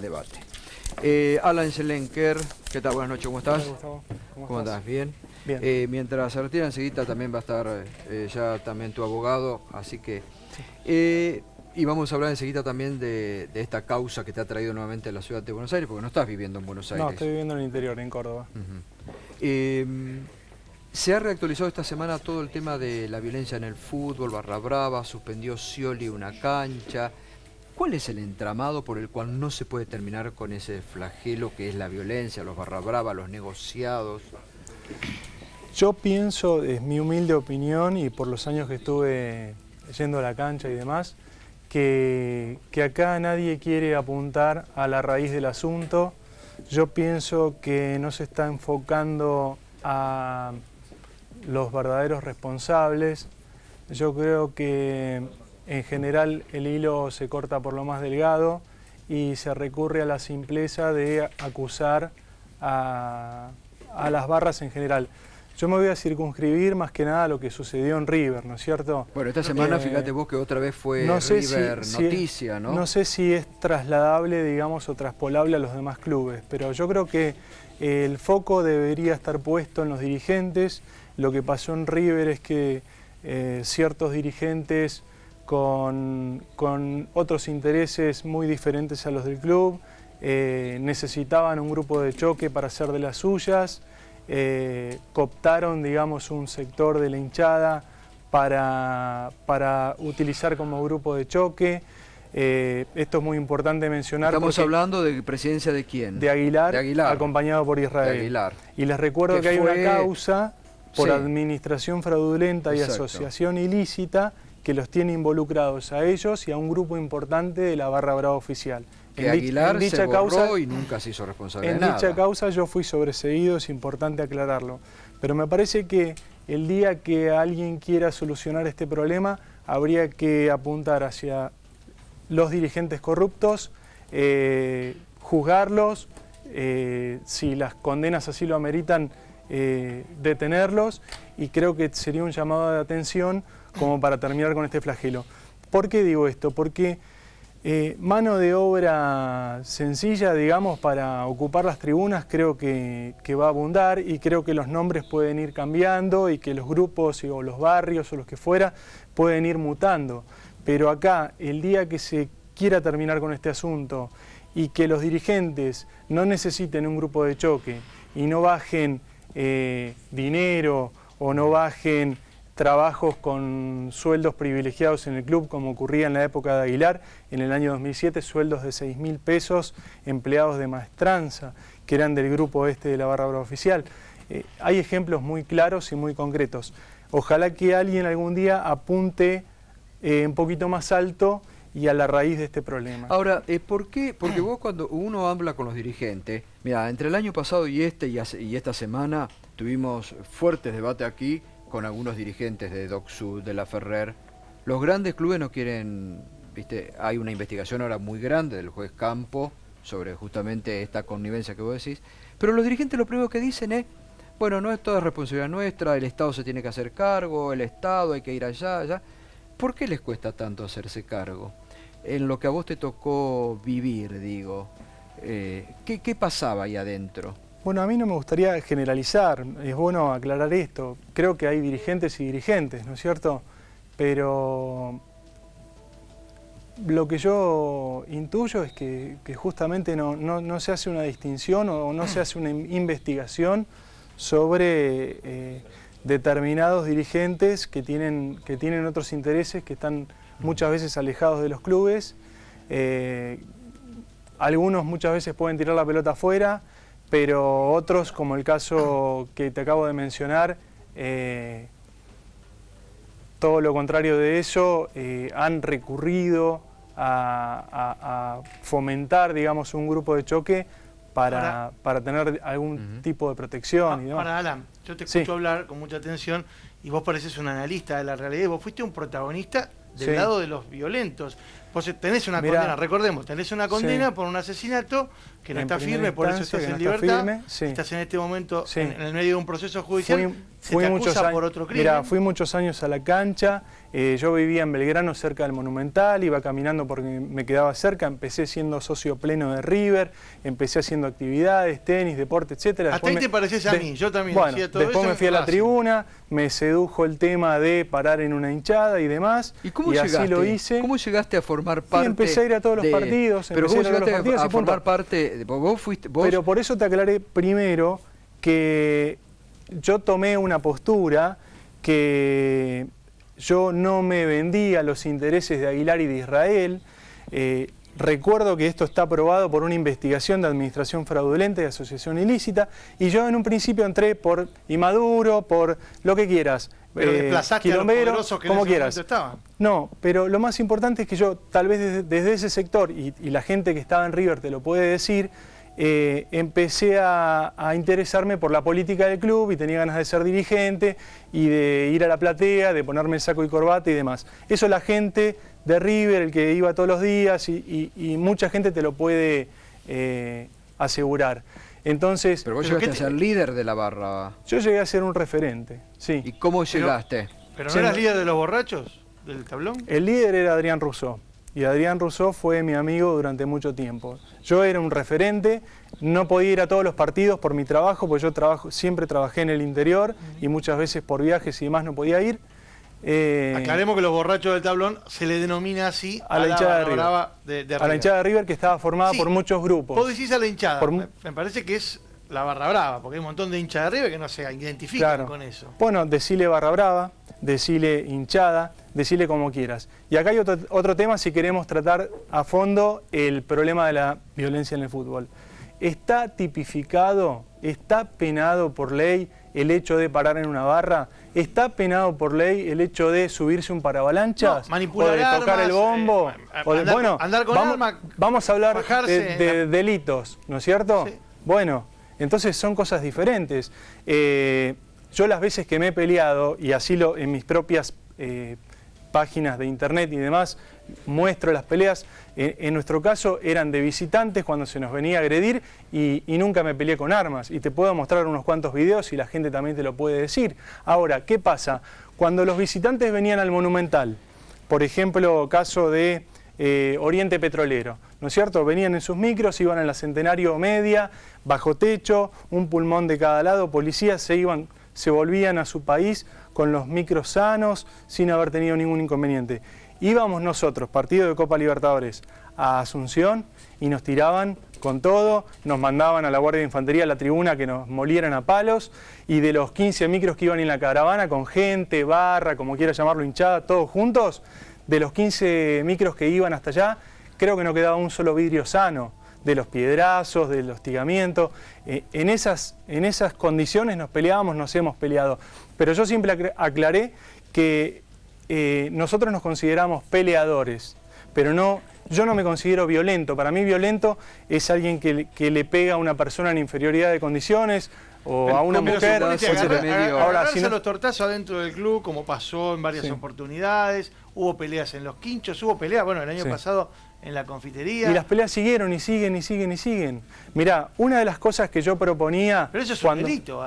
Debate. Alan Schlenker, ¿qué tal? Buenas noches, ¿cómo estás? Hola, Gustavo. ¿Cómo estás? ¿Bien? Bien. Mientras se retira enseguida también va a estar ya también tu abogado, así que... y vamos a hablar enseguida también de esta causa que te ha traído nuevamente a la ciudad de Buenos Aires, porque no estás viviendo en Buenos Aires. No, estoy viviendo en el interior, en Córdoba. Se ha reactualizado esta semana todo el tema de la violencia en el fútbol, Barra Brava, suspendió Scioli una cancha. ¿Cuál es el entramado por el cual no se puede terminar con ese flagelo que es la violencia, los Barra Brava, los negociados? Yo pienso, es mi humilde opinión y por los años que estuve yendo a la cancha y demás, que acá nadie quiere apuntar a la raíz del asunto. Yo pienso que no se está enfocando a los verdaderos responsables. Yo creo que en general el hilo se corta por lo más delgado y se recurre a la simpleza de acusar a las barras en general. Yo me voy a circunscribir más que nada a lo que sucedió en River, ¿no es cierto? Bueno, esta semana fíjate vos que otra vez fue no sé River noticia, ¿no? No sé si es trasladable, digamos, o traspolable a los demás clubes, pero yo creo que el foco debería estar puesto en los dirigentes. Lo que pasó en River es que ciertos dirigentes con otros intereses muy diferentes a los del club necesitaban un grupo de choque para hacer de las suyas. Cooptaron, digamos, un sector de la hinchada para utilizar como grupo de choque. Esto es muy importante mencionar. Estamos hablando de presidencia de quién? De Aguilar, acompañado por Israel. De Aguilar. Y les recuerdo que hay una causa por administración fraudulenta y asociación ilícita que los tiene involucrados a ellos y a un grupo importante de la Barra Brava oficial. Que Aguilar se borró y nunca se hizo responsable de nada. En dicha causa yo fui sobreseído, es importante aclararlo. Pero me parece que el día que alguien quiera solucionar este problema, habría que apuntar hacia los dirigentes corruptos, juzgarlos, si las condenas así lo ameritan, detenerlos, y creo que sería un llamado de atención como para terminar con este flagelo. ¿Por qué digo esto? Porque mano de obra sencilla, digamos, para ocupar las tribunas creo que va a abundar, y creo que los nombres pueden ir cambiando y que los grupos o los barrios o los que fuera pueden ir mutando. Pero acá, el día que se quiera terminar con este asunto y que los dirigentes no necesiten un grupo de choque y no bajen dinero o no bajen trabajos con sueldos privilegiados en el club, como ocurría en la época de Aguilar, en el año 2007, sueldos de 6.000 pesos, empleados de maestranza, que eran del grupo este de la Barra Brava oficial. Hay ejemplos muy claros y muy concretos. Ojalá que alguien algún día apunte un poquito más alto y a la raíz de este problema. Ahora, ¿por qué? Porque vos cuando uno habla con los dirigentes, mira, entre el año pasado y esta semana tuvimos fuertes debates aquí con algunos dirigentes de Doc Sud, de la Ferrer. Los grandes clubes no quieren, viste, hay una investigación ahora muy grande del juez Campo sobre justamente esta connivencia que vos decís, pero los dirigentes lo primero que dicen es, bueno, no es toda responsabilidad nuestra, el Estado se tiene que hacer cargo, el Estado hay que ir allá. ¿Por qué les cuesta tanto hacerse cargo? En lo que a vos te tocó vivir, digo, ¿qué pasaba ahí adentro? Bueno, a mí no me gustaría generalizar, es bueno aclarar esto. Creo que hay dirigentes y dirigentes, ¿no es cierto? Pero lo que yo intuyo es que justamente no se hace una distinción o no se hace una investigación sobre determinados dirigentes que tienen otros intereses, que están muchas veces alejados de los clubes. Algunos muchas veces pueden tirar la pelota afuera, pero otros, como el caso que te acabo de mencionar, todo lo contrario de eso, han recurrido a fomentar, digamos, un grupo de choque para tener algún tipo de protección. Y ahora, Alan, yo te escucho hablar con mucha atención y vos pareces un analista de la realidad. Vos fuiste un protagonista del lado de los violentos. Vos tenés una condena, recordemos, tenés una condena por un asesinato que no en está primera firme, por eso instancia, estás que en no libertad, está firme, sí. estás en este momento Sí. en el medio de un proceso judicial, se Fui te muchos acusa años, por otro crimen. mirá, fui muchos años a la cancha, yo vivía en Belgrano cerca del Monumental, iba caminando porque me quedaba cerca, empecé siendo socio pleno de River, empecé haciendo actividades, tenis, deporte, etcétera. Hasta ahí te pareces a mí, yo también hacía todo después eso me fui a la tribuna, me sedujo el tema de parar en una hinchada y demás, ¿Y cómo así llegaste? lo hice. ¿Cómo llegaste a formar parte? Y empecé a ir a todos los partidos, Pero empecé ¿cómo a ir a todos llegaste los partidos a y punto. formar parte? Vos fuiste... Pero por eso te aclaré primero que yo tomé una postura que yo no me vendí a los intereses de Aguilar y de Israel. Recuerdo que esto está aprobado por una investigación de administración fraudulenta y asociación ilícita, y yo en un principio entré por inmaduro, por lo que quieras, pero desplazaste a los poderosos que como en ese quieras. momento estaban. No, pero lo más importante es que yo, tal vez desde ese sector, y la gente que estaba en River te lo puede decir, empecé a interesarme por la política del club y tenía ganas de ser dirigente y de ir a la platea, de ponerme el saco y corbata y demás. Eso la gente de River, el que iba todos los días y mucha gente te lo puede asegurar. Entonces, Pero vos llegaste a ser líder de la barra. yo llegué a ser un referente, sí. ¿Y cómo llegaste? ¿Pero no eras líder de los borrachos del tablón? El líder era Adrián Rousseau. Y Adrián Rousseau fue mi amigo durante mucho tiempo. Yo era un referente, no podía ir a todos los partidos por mi trabajo, porque yo siempre trabajé en el interior y muchas veces por viajes y demás no podía ir. Aclaremos que los borrachos del tablón se le denomina así a la hinchada de River. brava de River. A la hinchada de River, que estaba formada por muchos grupos. Vos decís a la hinchada, Por me parece que es la barra brava, porque hay un montón de hinchas de River que no se identifican con eso. Bueno, decile barra brava, decile hinchada, decile como quieras. Y acá hay otro tema si queremos tratar a fondo el problema de la violencia en el fútbol. ¿Está tipificado, está penado por ley el hecho de parar en una barra? ¿Está penado por ley el hecho de subirse un paravalanchas? No, manipular ¿O de tocar armas, el bombo? andar con armas, vamos a hablar de en delitos, ¿no es cierto? Sí. Bueno, entonces son cosas diferentes. Yo las veces que me he peleado, y así en mis propias páginas de internet y demás, muestro las peleas, en nuestro caso eran de visitantes cuando se nos venía a agredir y nunca me peleé con armas. Y te puedo mostrar unos cuantos videos y la gente también te lo puede decir. Ahora, ¿qué pasa? Cuando los visitantes venían al Monumental, por ejemplo, caso de Oriente Petrolero, ¿no es cierto? Venían en sus micros, iban en la Centenario Media, bajo techo, un pulmón de cada lado, policías se volvían a su país con los micros sanos, sin haber tenido ningún inconveniente. Íbamos nosotros, partido de Copa Libertadores, a Asunción y nos tiraban con todo, nos mandaban a la Guardia de Infantería a la tribuna que nos molieran a palos, y de los 15 micros que iban en la caravana con gente, barra, como quiera llamarlo, hinchada, todos juntos, de los 15 micros que iban hasta allá, creo que no quedaba un solo vidrio sano, de los piedrazos, del hostigamiento. En esas condiciones nos peleábamos, nos hemos peleado. Pero yo siempre aclaré que nosotros nos consideramos peleadores, pero yo no me considero violento. Para mí violento es alguien que le pega a una persona en inferioridad de condiciones o a una mujer. Ahora, si los tortazos adentro del club, como pasó en varias oportunidades, hubo peleas en los quinchos, hubo peleas, bueno, el año pasado en la confitería. Y las peleas siguieron y siguen y siguen y siguen. Mirá, una de las cosas que yo proponía... Pero eso es un delito.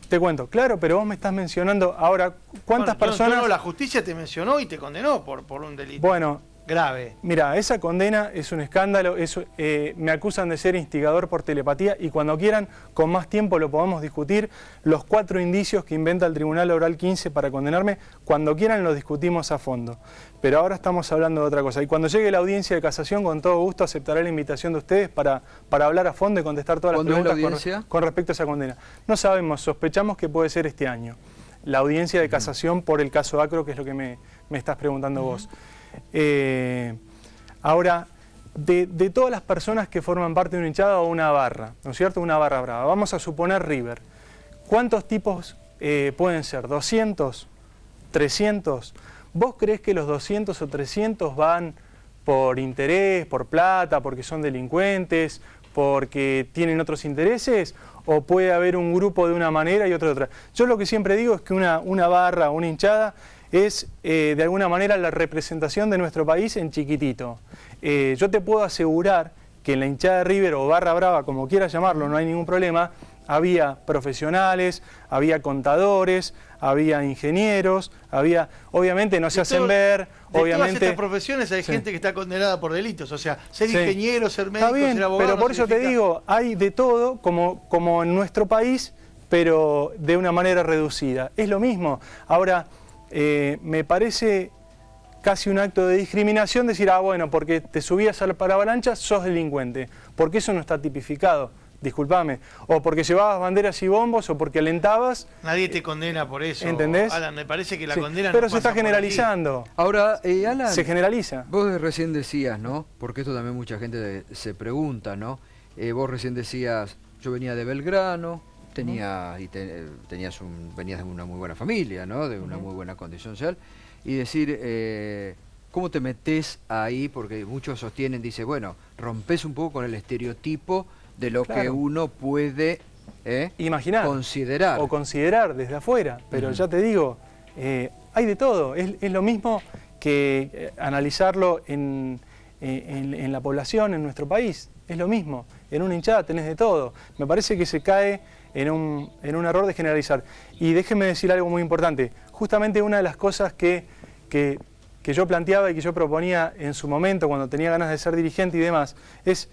Te cuento, claro, pero vos me estás mencionando ahora, ¿cuántas personas...? No, la justicia te mencionó y te condenó por un delito. Bueno, grave. Mira, esa condena es un escándalo, me acusan de ser instigador por telepatía y cuando quieran, con más tiempo lo podamos discutir, los 4 indicios que inventa el Tribunal Oral 15 para condenarme, cuando quieran lo discutimos a fondo. Pero ahora estamos hablando de otra cosa. Y cuando llegue la audiencia de casación, con todo gusto aceptaré la invitación de ustedes para hablar a fondo y contestar todas las preguntas con respecto a esa condena. No sabemos, sospechamos que puede ser este año. La audiencia de casación por el caso Acro, que es lo que me estás preguntando vos. Ahora, de todas las personas que forman parte de una hinchada o una barra, ¿no es cierto? Una barra brava. Vamos a suponer River. ¿Cuántos tipos pueden ser? ¿200? ¿300? ¿Vos creés que los 200 o 300 van por interés, por plata, porque son delincuentes, porque tienen otros intereses? ¿O puede haber un grupo de una manera y otro de otra? Yo lo que siempre digo es que una barra, una hinchada, es de alguna manera la representación de nuestro país en chiquitito. Yo te puedo asegurar que en la hinchada de River o Barra Brava, como quiera llamarlo, no hay ningún problema, había profesionales, había contadores, había ingenieros, había, obviamente no se hacen ver, obviamente... De todas estas profesiones hay gente que está condenada por delitos, o sea, ser ingeniero, ser médico, está bien, ser abogado... pero por eso te digo, hay de todo, como en nuestro país, pero de una manera reducida. Es lo mismo. Ahora, me parece casi un acto de discriminación decir, bueno, porque te subías a la avalancha, sos delincuente, porque eso no está tipificado. Disculpame, o porque llevabas banderas y bombos, o porque alentabas. Nadie te condena por eso. ¿Entendés? Alan, me parece que la condena pero no se está generalizando. Ahora, Alan, se generaliza. Vos recién decías, ¿no? Porque esto también mucha gente se pregunta, ¿no? Vos recién decías, yo venía de Belgrano, venías de una muy buena familia, ¿no? De una muy buena condición social, y decir, ¿cómo te metés ahí? Porque muchos sostienen, dice, bueno, rompes un poco con el estereotipo de lo que uno puede imaginar, considerar. O considerar desde afuera, pero ya te digo, hay de todo, es lo mismo que analizarlo en la población, en nuestro país, es lo mismo, en una hinchada tenés de todo, me parece que se cae en un error de generalizar. Y déjeme decir algo muy importante, justamente una de las cosas que yo planteaba y que yo proponía en su momento cuando tenía ganas de ser dirigente y demás, es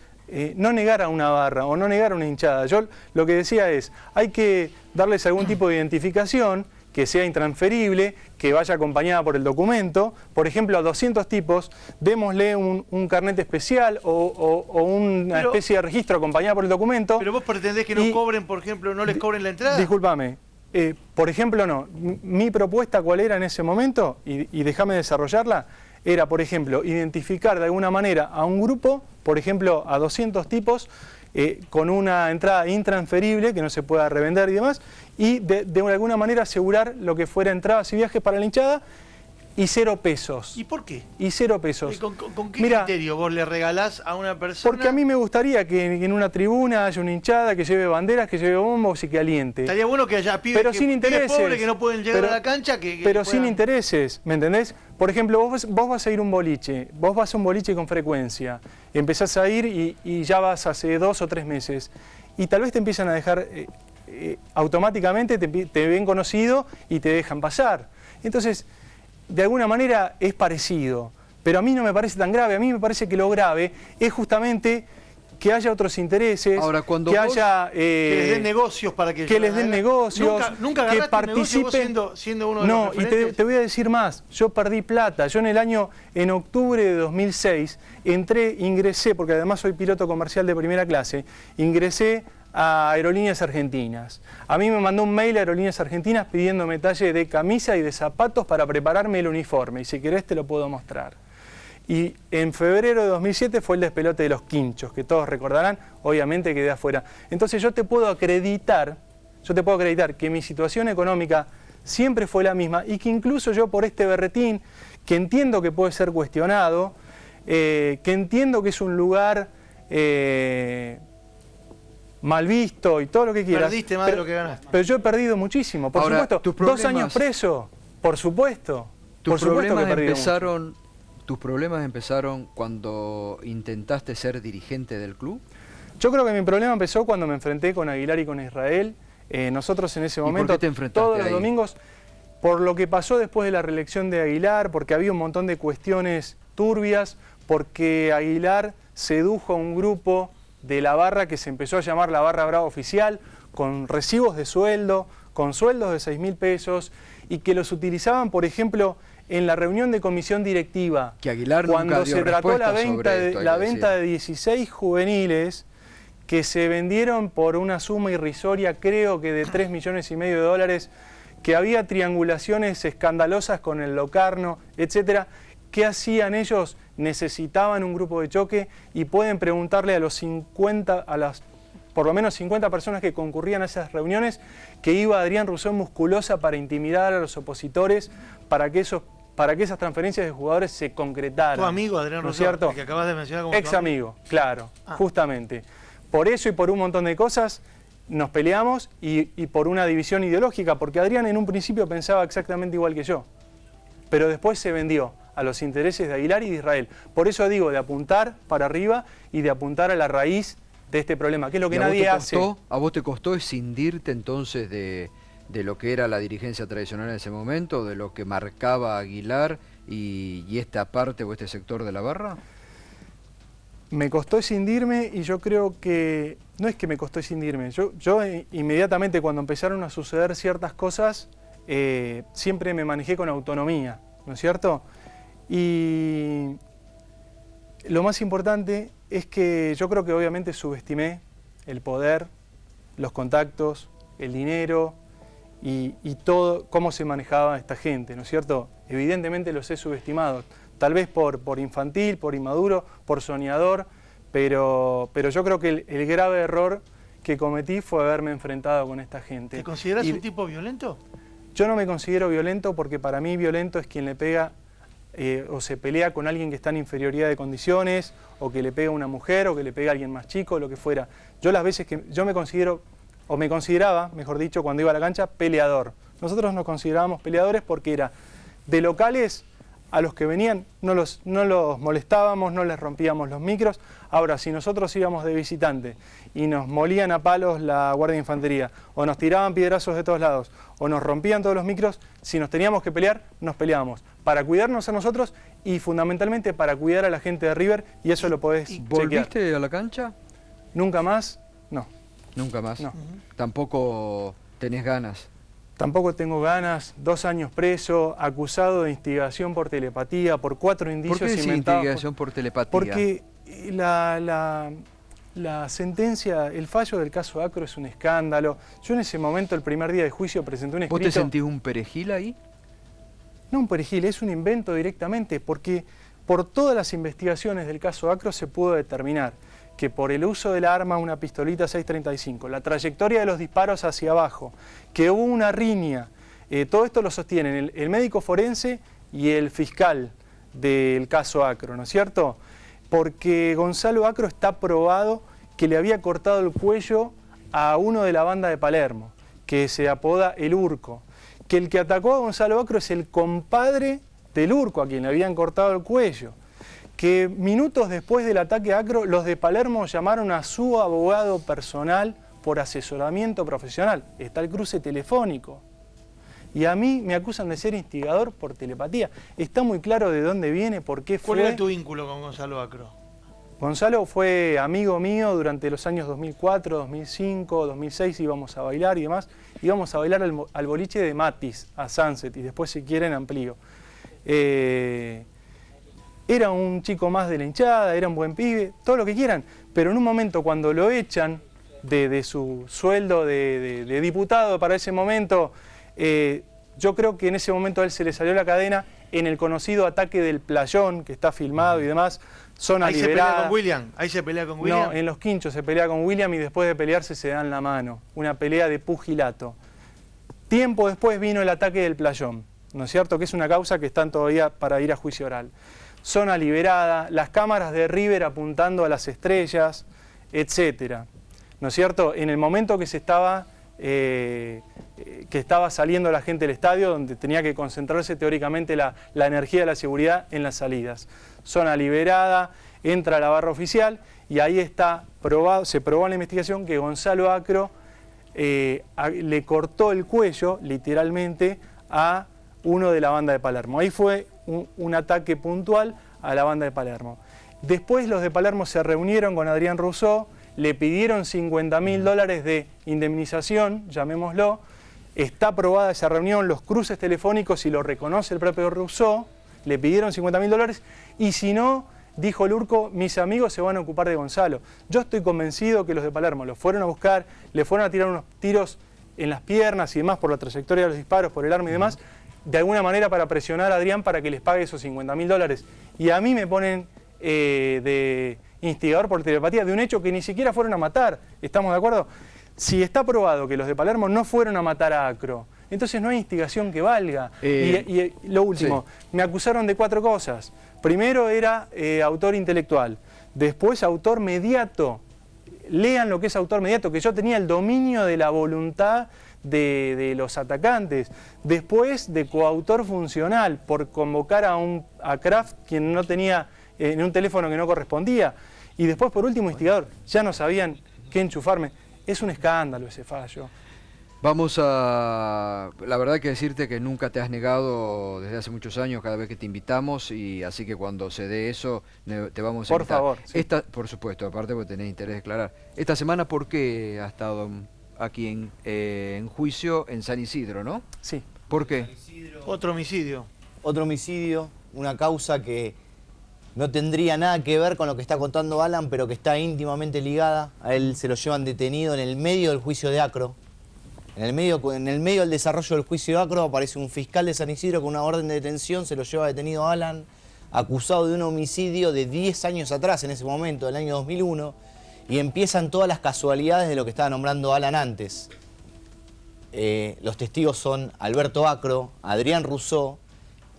no negar a una barra o no negar a una hinchada. Yo lo que decía es, hay que darles algún tipo de identificación que sea intransferible, que vaya acompañada por el documento. Por ejemplo, a 200 tipos, démosle un carnet especial o una especie de registro acompañado por el documento. Pero vos pretendés que no cobren, por ejemplo, no les cobren la entrada. Discúlpame. Por ejemplo, no. Mi propuesta, ¿cuál era en ese momento? Y déjame desarrollarla. Era, por ejemplo, identificar de alguna manera a un grupo, por ejemplo, a 200 tipos, con una entrada intransferible, que no se pueda revender y demás, y de alguna manera asegurar lo que fuera entradas y viajes para la hinchada, y 0 pesos. ¿Y por qué? Y 0 pesos. ¿Con qué criterio vos le regalás a una persona? Porque a mí me gustaría que en una tribuna haya una hinchada que lleve banderas, que lleve bombos y que aliente. Estaría bueno que haya pibes, pero sin intereses, pobres que no pueden llegar a la cancha. Pero sin intereses, ¿me entendés? Por ejemplo, vos vas a ir a un boliche, vos vas a un boliche con frecuencia, empezás a ir y ya vas hace 2 o 3 meses, y tal vez te empiezan a dejar, automáticamente te ven conocido y te dejan pasar. Entonces, de alguna manera es parecido, pero a mí no me parece tan grave. A mí me parece que lo grave es justamente que haya otros intereses, ahora, cuando que haya... que les den negocios para que les den negocios, nunca que participen. Vos siendo uno de los referentes. Y te voy a decir más, yo perdí plata. Yo en octubre de 2006, ingresé, porque además soy piloto comercial de primera clase, ingresé a Aerolíneas Argentinas. A mí me mandó un mail a Aerolíneas Argentinas pidiéndome talle de camisa y de zapatos para prepararme el uniforme, y si querés te lo puedo mostrar. Y en febrero de 2007 fue el despelote de los quinchos, que todos recordarán, obviamente quedé afuera. Entonces yo te puedo acreditar que mi situación económica siempre fue la misma, y que incluso yo por este berretín, que entiendo que puede ser cuestionado, que entiendo que es un lugar mal visto y todo lo que quieras. Perdiste más de lo que ganaste. Pero yo he perdido muchísimo, por supuesto. 2 años preso, por supuesto. Tus problemas empezaron cuando intentaste ser dirigente del club. Yo creo que mi problema empezó cuando me enfrenté con Aguilar y con Israel. Nosotros en ese momento, ¿por qué te enfrentaste todos los ahí? domingos, por lo que pasó después de la reelección de Aguilar, porque había un montón de cuestiones turbias, porque Aguilar sedujo a un grupo de la barra que se empezó a llamar la Barra Brava Oficial, con recibos de sueldo, con sueldos de 6.000 pesos, y que los utilizaban, por ejemplo, en la reunión de comisión directiva, que Aguilar cuando se trató la venta de 16 juveniles que se vendieron por una suma irrisoria, creo que de $3,5 millones, que había triangulaciones escandalosas con el Locarno, etcétera. ¿Qué hacían ellos? Necesitaban un grupo de choque, y pueden preguntarle a por lo menos 50 personas que concurrían a esas reuniones, que iba Adrián Rousseau musculosa para intimidar a los opositores, para que esas transferencias de jugadores se concretaran. Tu amigo Adrián Rousseau, ¿cierto? El que acabas de mencionar como ex amigo, claro, justamente. Por eso y por un montón de cosas nos peleamos, y por una división ideológica, porque Adrián en un principio pensaba exactamente igual que yo, pero después se vendió. a los intereses de Aguilar y de Israel. Por eso digo, de apuntar para arriba y de apuntar a la raíz de este problema, que es lo que nadie hace. ¿A vos te costó escindirte entonces de lo que era la dirigencia tradicional en ese momento, de lo que marcaba Aguilar y esta parte o este sector de la barra? Me costó escindirme y yo creo que... No es que me costó escindirme, yo inmediatamente cuando empezaron a suceder ciertas cosas, siempre me manejé con autonomía, ¿no es cierto? Y lo más importante es que yo creo que obviamente subestimé el poder, los contactos, el dinero y todo, cómo se manejaba esta gente, ¿no es cierto? Evidentemente los he subestimado, tal vez por infantil, por inmaduro, por soñador, pero yo creo que el grave error que cometí fue haberme enfrentado con esta gente. ¿Te considerás un tipo violento? Yo no me considero violento porque para mí violento es quien le pega o se pelea con alguien que está en inferioridad de condiciones, o que le pega a una mujer, o que le pega a alguien más chico, lo que fuera. Yo las veces que yo me considero, o me consideraba, mejor dicho, cuando iba a la cancha, peleador. Nosotros nos considerábamos peleadores porque era de locales a los que venían, no los molestábamos, no les rompíamos los micros. Ahora, si nosotros íbamos de visitante y nos molían a palos la Guardia de Infantería, o nos tiraban piedrazos de todos lados, o nos rompían todos los micros, si nos teníamos que pelear, nos peleábamos. Para cuidarnos a nosotros y fundamentalmente para cuidar a la gente de River, y eso lo podés chequear. ¿Volviste a la cancha? ¿Nunca más? No. ¿Nunca más? No. ¿Tampoco tenés ganas? Tampoco tengo ganas, 2 años preso, acusado de instigación por telepatía, por 4 indicios inventados. ¿Por qué instigación por telepatía? Porque la sentencia, el fallo del caso Acro es un escándalo. Yo en ese momento, el primer día de juicio, presenté un escrito... ¿Vos te sentís un perejil ahí? No un perejil, es un invento directamente, porque por todas las investigaciones del caso Acro se pudo determinar que por el uso de la arma, una pistolita 635, la trayectoria de los disparos hacia abajo, que hubo una riña, todo esto lo sostienen el médico forense y el fiscal del caso Acro, ¿no es cierto? Porque Gonzalo Acro está probado que le había cortado el cuello a uno de la banda de Palermo, que se apoda El Urco, que el que atacó a Gonzalo Acro es el compadre del Urco, a quien le habían cortado el cuello, que minutos después del ataque a Acro, los de Palermo llamaron a su abogado personal por asesoramiento profesional. Está el cruce telefónico. Y a mí me acusan de ser instigador por telepatía. Está muy claro de dónde viene, por qué fue. ¿Cuál era tu vínculo con Gonzalo Acro? Gonzalo fue amigo mío durante los años 2004, 2005, 2006, íbamos a bailar y demás. Íbamos a bailar al boliche de Matis, a Sunset, y después si quieren amplío. Era un chico más de la hinchada, era un buen pibe, todo lo que quieran, pero en un momento cuando lo echan de su sueldo de diputado para ese momento, yo creo que en ese momento a él se le salió la cadena en el conocido ataque del Playón, que está filmado y demás, zona liberada. ¿Ahí se pelea con William? ¿Ahí se pelea con William? No, en Los Quinchos se pelea con William y después de pelearse se dan la mano, una pelea de pugilato. Tiempo después vino el ataque del Playón, ¿no es cierto? Que es una causa que están todavía para ir a juicio oral. Zona liberada, las cámaras de River apuntando a las estrellas, etcétera, ¿no es cierto? En el momento que estaba saliendo la gente del estadio, donde tenía que concentrarse teóricamente la energía de la seguridad en las salidas. Zona liberada, entra la barra oficial y ahí está probado, se probó en la investigación que Gonzalo Acro le cortó el cuello, literalmente, a uno de la banda de Palermo. Ahí fue un ataque puntual a la banda de Palermo. Después los de Palermo se reunieron con Adrián Rousseau, le pidieron $50.000 de indemnización, llamémoslo. Está aprobada esa reunión, los cruces telefónicos, y lo reconoce el propio Rousseau, le pidieron $50.000, y si no, dijo el Urco, mis amigos se van a ocupar de Gonzalo. Yo estoy convencido que los de Palermo lo fueron a buscar, le fueron a tirar unos tiros en las piernas y demás por la trayectoria de los disparos, por el arma y demás, de alguna manera para presionar a Adrián para que les pague esos $50.000. Y a mí me ponen de instigador por telepatía de un hecho que ni siquiera fueron a matar. ¿Estamos de acuerdo? Si está probado que los de Palermo no fueron a matar a Acro, entonces no hay instigación que valga. Y lo último, sí, me acusaron de 4 cosas. Primero era autor intelectual, después autor mediato. lean lo que es autor mediato, que yo tenía el dominio de la voluntad de los atacantes. Después de coautor funcional, por convocar a Kraft, quien no tenía en un teléfono que no correspondía. Y después, por último, instigador. Ya no sabían qué enchufarme. Es un escándalo ese fallo. Vamos a... La verdad que decirte que nunca te has negado desde hace muchos años cada vez que te invitamos, y así que cuando se dé eso te vamos a invitar. Por favor. Sí. Por supuesto, aparte porque tenés interés de declarar. Esta semana, ¿por qué has estado aquí en juicio en San Isidro, no? Sí. ¿Por qué? Otro homicidio. Otro homicidio, una causa que no tendría nada que ver con lo que está contando Alan, pero que está íntimamente ligada. A él se lo llevan detenido en el medio del juicio de Acro. En el medio del desarrollo del juicio de Acro aparece un fiscal de San Isidro con una orden de detención, se lo lleva detenido a Alan, acusado de un homicidio de 10 años atrás, en ese momento, del año 2001, y empiezan todas las casualidades de lo que estaba nombrando Alan antes. Los testigos son Alberto Acro, Adrián Rousseau,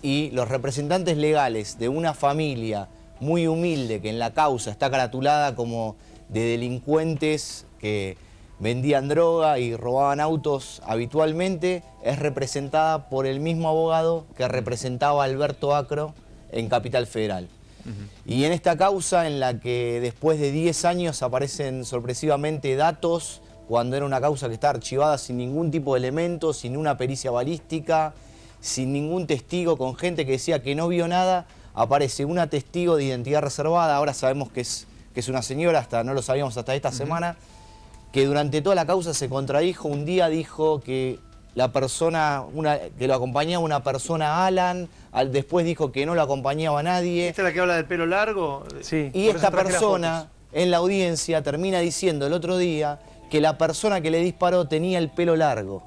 y los representantes legales de una familia muy humilde que en la causa está caratulada como de delincuentes que vendían droga y robaban autos habitualmente, es representada por el mismo abogado que representaba a Alberto Acro en Capital Federal. Y en esta causa, en la que después de 10 años aparecen sorpresivamente datos, cuando era una causa que está archivada sin ningún tipo de elemento, sin una pericia balística, sin ningún testigo, con gente que decía que no vio nada, aparece una testigo de identidad reservada, ahora sabemos que es una señora, no lo sabíamos hasta esta semana, que durante toda la causa se contradijo. Un día dijo que la persona, que lo acompañaba una persona, Alan, después dijo que no lo acompañaba a nadie. ¿Esta es la que habla del pelo largo? Sí. Y esta persona, en la audiencia, termina diciendo el otro día que la persona que le disparó tenía el pelo largo.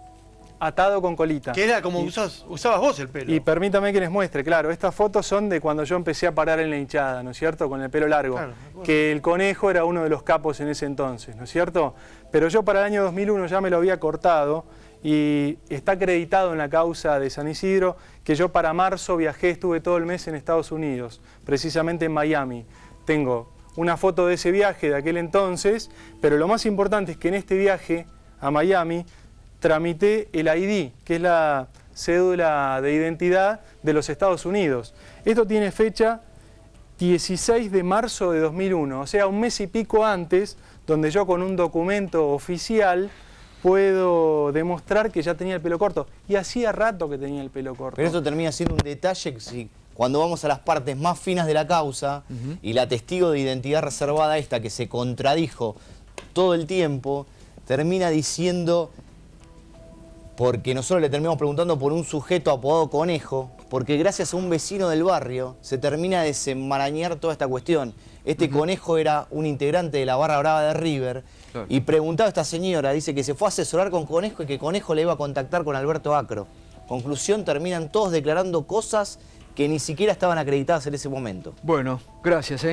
Atado con colita. Que era como usabas vos el pelo. Y permítame que les muestre, claro, estas fotos son de cuando yo empecé a parar en la hinchada, ¿no es cierto?, con el pelo largo. Claro, que el Conejo era uno de los capos en ese entonces, ¿no es cierto? Pero yo para el año 2001 ya me lo había cortado y está acreditado en la causa de San Isidro que yo para marzo viajé, estuve todo el mes en Estados Unidos, precisamente en Miami. Tengo una foto de ese viaje de aquel entonces, pero lo más importante es que en este viaje a Miami tramité el ID, que es la cédula de identidad de los Estados Unidos. Esto tiene fecha 16 de marzo de 2001, o sea, un mes y pico antes, donde yo con un documento oficial puedo demostrar que ya tenía el pelo corto. Y hacía rato que tenía el pelo corto. Pero eso termina siendo un detalle que cuando vamos a las partes más finas de la causa, y la testigo de identidad reservada esta, que se contradijo todo el tiempo, termina diciendo... Porque nosotros le terminamos preguntando por un sujeto apodado Conejo, porque gracias a un vecino del barrio se termina de desenmarañar toda esta cuestión. Este Conejo era un integrante de la barra brava de River, y preguntaba a esta señora, dice que se fue a asesorar con Conejo y que Conejo le iba a contactar con Alberto Acro. Conclusión, terminan todos declarando cosas que ni siquiera estaban acreditadas en ese momento. Bueno, gracias,